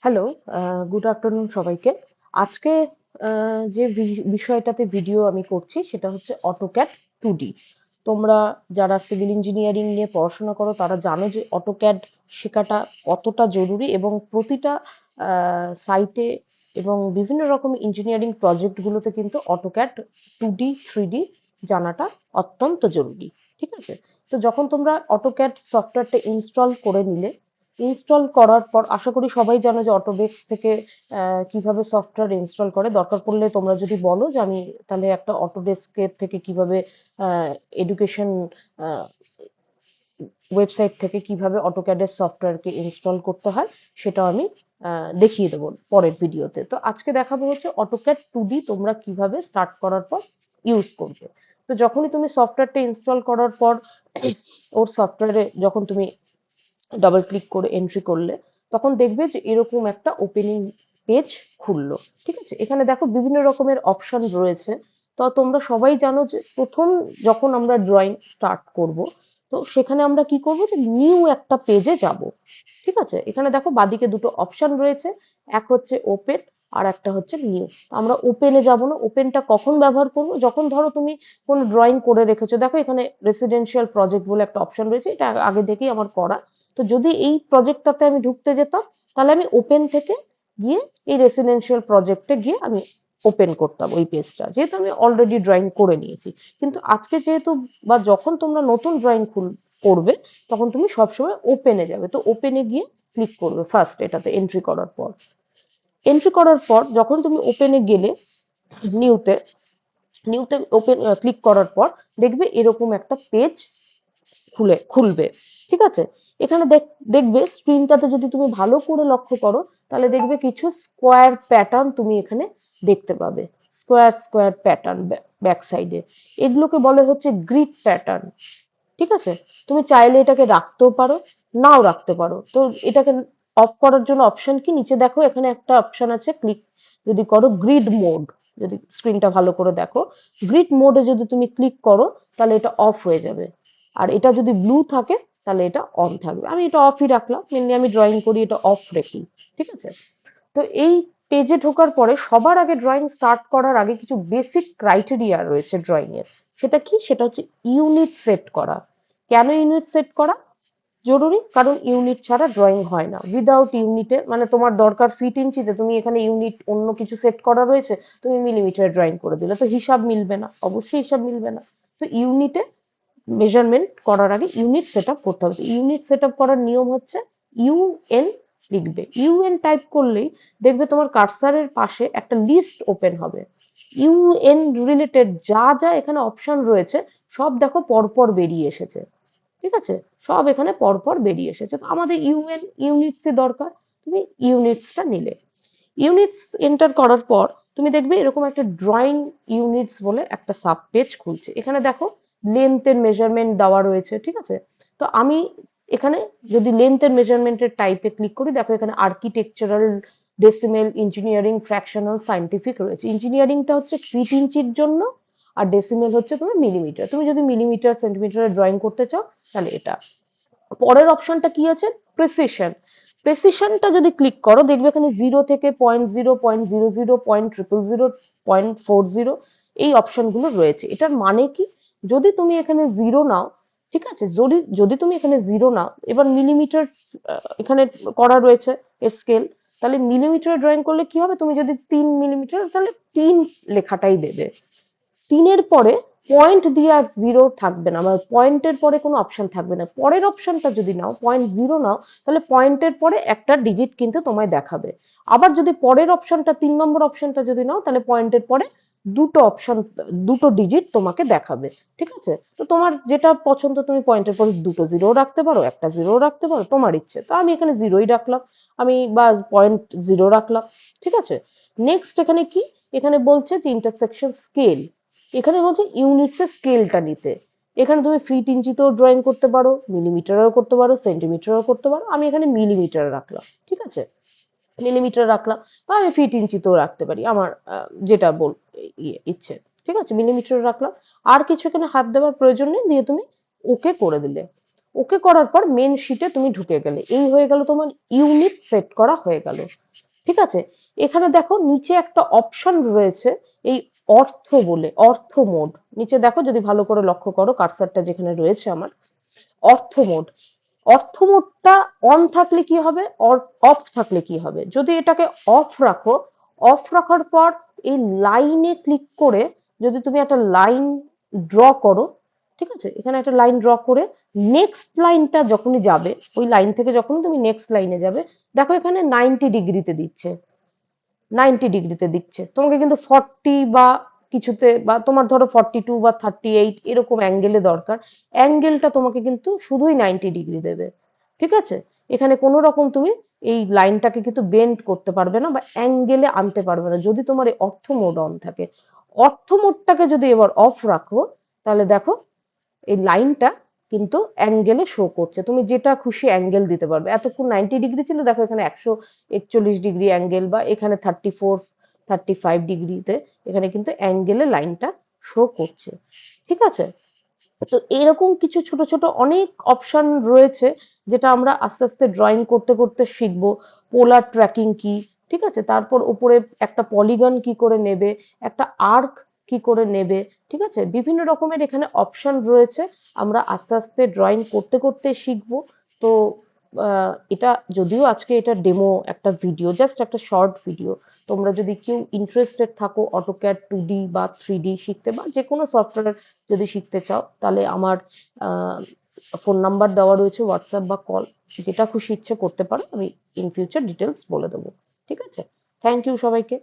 Hello, good afternoon সবাইকে। আজকে যে বিষয়টাতে ভিডিও আমি করছি সেটা হচ্ছে অটোক্যাড 2D। তোমরা যারা সিভিল ইঞ্জিনিয়ারিং নিয়ে পড়াশোনা করো তারা জানো যে অটোক্যাড শেখাটা কতটা জরুরি, এবং প্রতিটা সাইটে এবং বিভিন্ন রকম ইঞ্জিনিয়ারিং প্রজেক্টগুলোতে কিন্তু অটোক্যাড 2D 3D জানাটা অত্যন্ত জরুরি। ঠিক আছে? তো যখন তোমরা অটোক্যাড সফটওয়্যারটা ইনস্টল করে নিলে, ইনস্টল করার পর আশা করি সবাই জানো যে অটোডেস্ক থেকে কিভাবে সফটওয়্যার ইনস্টল করে। দরকার পড়লে তোমরা যদি বলো যে আমি তাহলে একটা অটোডেস্কের থেকে কিভাবে এডুকেশন ওয়েবসাইট থেকে কিভাবে অটোক্যাডের সফটওয়্যারকে ইনস্টল করতে হয় সেটাও আমি দেখিয়ে দেবো পরের ভিডিওতে। তো আজকে দেখাবো হচ্ছে অটোক্যাড 2D তোমরা কিভাবে স্টার্ট করার পর ইউজ করবে। তো যখনই তুমি সফটওয়্যারটা ইনস্টল করার পর ওর সফটওয়্যারে যখন তুমি ডাবল ক্লিক করে এন্ট্রি করলে তখন দেখবে যে এরকম একটা ওপেনিং পেজ খুললো। ঠিক আছে? এখানে দেখো বিভিন্ন রকমের অপশন রয়েছে। তো তোমরা সবাই জানো যে প্রথম যখন আমরা ড্রয়িং স্টার্ট করব, তো সেখানে আমরা কি করব যে নিউ একটা পেজে যাব। ঠিক আছে? এখানে দেখো বাদিকে দুটো অপশন রয়েছে, এক হচ্ছে ওপেন আর একটা হচ্ছে নিউ। আমরা ওপেনে যাব না। ওপেনটা কখন ব্যবহার করব? যখন ধরো তুমি কোনো ড্রয়িং করে রেখেছো, দেখো এখানে রেসিডেন্সিয়াল প্রজেক্ট বলে একটা অপশন রয়েছে, এটা আগে থেকেই আমার করা। তো যদি এই প্রজেক্টটাতে আমি ঢুকতে যেতাম তাহলে আমি ওপেন থেকে গিয়ে এই রেসিডেন্সিয়াল প্রজেক্টে গিয়ে আমি ওপেন করতাম ওই পেজটা, যেহেতু আমি অলরেডি ড্রয়িং করে নিয়েছি। কিন্তু আজকে যেহেতু বা যখন তোমরা নতুন ড্রয়িং করবে তখন তুমি সবসময় ওপেনে যাবে। তো ওপেনে গিয়ে ক্লিক করবে ফার্স্ট, এটাতে এন্ট্রি করার পর। এন্ট্রি করার পর যখন তুমি ওপেনে গেলে, নিউতে নিউতে ওপেন ক্লিক করার পর দেখবে এরকম একটা পেজ খুলবে। ঠিক আছে? এখানে দেখবে স্ক্রিনটাতে যদি তুমি ভালো করে লক্ষ্য করো তাহলে দেখবে কিছু স্কোয়ার প্যাটার্ন তুমি এখানে দেখতে পাবে। স্কোয়ার স্কোয়ার প্যাটার্ন ব্যাক সাইডে, এগুলোকে বলে হচ্ছে গ্রিড প্যাটার্ন। ঠিক আছে? তুমি চাইলে এটাকে রাখতেও পারো, নাও রাখতে পারো। তো এটাকে অফ করার জন্য অপশন কি, নিচে দেখো এখানে একটা অপশন আছে, ক্লিক যদি করো গ্রিড মোড, যদি স্ক্রিনটা ভালো করে দেখো, গ্রিড মোডে যদি তুমি ক্লিক করো তাহলে এটা অফ হয়ে যাবে। আর এটা যদি ব্লু থাকে তাহলে এটা অন থাকবে। আমি এটা অফই রাখলাম, মেনলি আমি ড্রয়িং করি এটা অফ রেখি। ঠিক আছে? তো এই পেজে ঢোকার পরে সবার আগে ড্রয়িং স্টার্ট করার আগে কিছু বেসিক ক্রাইটেরিয়া রয়েছে ড্রয়িং এর। সেটা কি? সেটা হচ্ছে ইউনিট সেট করা। কেন ইউনিট সেট করা জরুরি? কারণ ইউনিট ছাড়া ড্রয়িং হয় না। উইদাউট ইউনিটে মানে তোমার দরকার ফিট ইঞ্চিতে, তুমি এখানে ইউনিট অন্য কিছু সেট করা রয়েছে, তুমি মিলিমিটারে ড্রয়িং করে দিলে তো হিসাব মিলবে না, অবশ্যই হিসাব মিলবে না। তো ইউনিটে মেজারমেন্ট করার আগে ইউনিট সেট আপ করতে হবে। তো ইউনিট সেট আপ করার নিয়ম হচ্ছে ইউএন লিখবে। ইউএন টাইপ করলেই দেখবে তোমার কার্সারের পাশে একটা লিস্ট ওপেন হবে। ইউএন রিলেটেড যা যা এখানে অপশন রয়েছে সব দেখো পরপর বেরিয়ে এসেছে। ঠিক আছে? সব এখানে পরপর বেরিয়ে এসেছে। তো আমাদের ইউএন ইউনিটস এ দরকার, তুমি ইউনিটসটা নিলে। ইউনিটস এন্টার করার পর তুমি দেখবে এরকম একটা ড্রয়িং ইউনিটস বলে একটা সাব পেজ খুলছে। এখানে দেখো লেন্থের মেজারমেন্ট দেওয়া রয়েছে। ঠিক আছে? তো আমি এখানে যদি লেন্থের মেজারমেন্টের টাইপে ক্লিক করি, দেখো এখানে architectural, decimal, engineering, fractional, scientific রয়েছে। ইঞ্জিনিয়ারিংটা হচ্ছে ফিট ইঞ্চির জন্য, আর ডেসিমেল হচ্ছে তোমার মিলিমিটার। তুমি যদি মিলিমিটার সেন্টিমিটারে ড্রয়িং করতে চাও তাহলে এটা। পরের অপশনটা কি আছে? প্রেসিশন। প্রেসিশনটা যদি ক্লিক করো দেখবে এখানে 0 থেকে 0.0, 0.00, 0.000, 0.40 এই অপশনগুলো রয়েছে। এটার মানে কি? যদি তুমি এখানে জিরো নাও, ঠিক আছে, যদি যদি তুমি এখানে জিরো নাও, এবার মিলিমিটার এখানে করা রয়েছে এর স্কেল, তাহলে মিলিমিটার ড্রয়িং করলে কি হবে? তুমি যদি 3 মিলিমিটার, তাহলে 3 লেখাটাই দেবে। 3-এর পরে পয়েন্ট দিয়ে আর জিরো থাকবে না, মানে পয়েন্টের পরে কোনো অপশন থাকবে না। পরের অপশনটা যদি নাও, 0.0 নাও, তাহলে পয়েন্টের পরে একটা ডিজিট কিন্তু তোমায় দেখাবে। আবার যদি পরের অপশনটা 3 নম্বর অপশনটা যদি নাও তাহলে পয়েন্টের পরে দুটো অপশন, দুটো ডিজিট তোমাকে দেখাবে। ঠিক আছে? তো তোমার যেটা পছন্দ, তুমি পয়েন্টের পরে দুটো জিরো রাখতে পারো, একটা জিরো রাখতে পারো, তোমার ইচ্ছে। তো আমি এখানে জিরোই রাখলাম, আমি বা 0.0 রাখলাম। ঠিক আছে? নেক্সট এখানে কি, এখানে বলছে যে ইন্টারসেকশন স্কেল। এখানে বলছে ইউনিটসের স্কেলটা নিতে। এখানে তুমি ফিট ইঞ্চিতেও ড্রয়িং করতে পারো, মিলিমিটারেও করতে পারো, সেন্টিমিটারেও করতে পারো। আমি এখানে মিলিমিটার রাখলাম। ঠিক আছে? মিলিমিটার রাখলাম, বা আমি ফিট ইঞ্চিতেও রাখতে পারি, আমার যেটা ইচ্ছে। ঠিক আছে? মিলিমিটার রাখলাম। আর কিছু এখানে হাত দেওয়ার প্রয়োজন নেই, দিয়ে তুমি ওকে করে দিলে। ওকে করার পর মেন শিটে তুমি ঢুকে গেলে, এই হয়ে গেল তোমার ইউনিট সেট করা হয়ে গেল। ঠিক আছে, এখানে দেখো নিচে একটা অপশন রয়েছে এই অর্থ বলে, অর্থ মোড। নিচে দেখো যদি ভালো করে লক্ষ্য করো কার্সারটা যেখানে রয়েছে আমার, অর্থ মোড। অর্থ মোডটা অন থাকলে কি হবে, অফ থাকলে কি হবে? যদি এটাকে অফ রাখো, অফ রাখার পর এই লাইনে ক্লিক করে যদি তুমি একটা লাইন ড্র করো, ঠিক আছে, এখানে একটা লাইন ড্র করে নেক্সট লাইনটা যখনই যাবে, ওই লাইন থেকে যখনই তুমি নেক্সট লাইনে যাবে, দেখো এখানে 90 ডিগ্রিতে দিচ্ছে, 90 ডিগ্রিতে দিচ্ছে তোমাকে, কিন্তু 40 বা কিছুতে, বা তোমার ধরো 42 বা 38 এরকম অ্যাঙ্গেলে দরকার, অ্যাঙ্গেলটা তোমাকে কিন্তু শুধুই 90 ডিগ্রি দেবে। ঠিক আছে, এখানে কোনো রকম তুমি এই লাইনটাকে কিন্তু বেন্ড করতে পারবে না বা অ্যাঙ্গেলে আনতে পারবে না যদি তোমার এই অর্থ মোড অন থাকে। অর্থ মোডটাকে যদি এবার অফ রাখো, তাহলে দেখো এই লাইনটা কিন্তু অ্যাঙ্গেলে শো করছে, তুমি যেটা খুশি অ্যাঙ্গেল দিতে পারবে। এতক্ষণ 90 ডিগ্রি ছিল, দেখো এখানে 141 ডিগ্রি অ্যাঙ্গেল, বা এখানে 34 35 ডিগ্রিতে এখানে কিন্তু অ্যাঙ্গেলে লাইনটা শো করছে। ঠিক আছে, তো এরকম কিছু ছোট ছোট অনেক অপশন রয়েছে যেটা আমরা আস্তে আস্তে ড্রয়িং করতে করতে শিখবো। পোলার ট্র্যাকিং কি, ঠিক আছে, তারপর উপরে একটা পলিগন কি করে নেবে, একটা আর্ক কি করে নেবে, ঠিক আছে, বিভিন্ন রকমের এখানে অপশন রয়েছে, আমরা আস্তে আস্তে ড্রয়িং করতে করতে শিখবো। তো এটা যদিও আজকে এটা ডেমো একটা ভিডিও, জাস্ট একটা শর্ট ভিডিও, তোমরা যদি কেউ ইন্টারেস্টেড থাকো অটোক্যাড 2D বা 3D শিখতে, বা যে কোনো সফটওয়্যার যদি শিখতে চাও, তাহলে আমার ফোন নাম্বার দেওয়া রয়েছে, হোয়াটসঅ্যাপ বা কল, যেটা খুশি ইচ্ছে করতে পারো, আমি ইন ফিউচার ডিটেলস বলে দেবো। ঠিক আছে, থ্যাংক ইউ সবাইকে।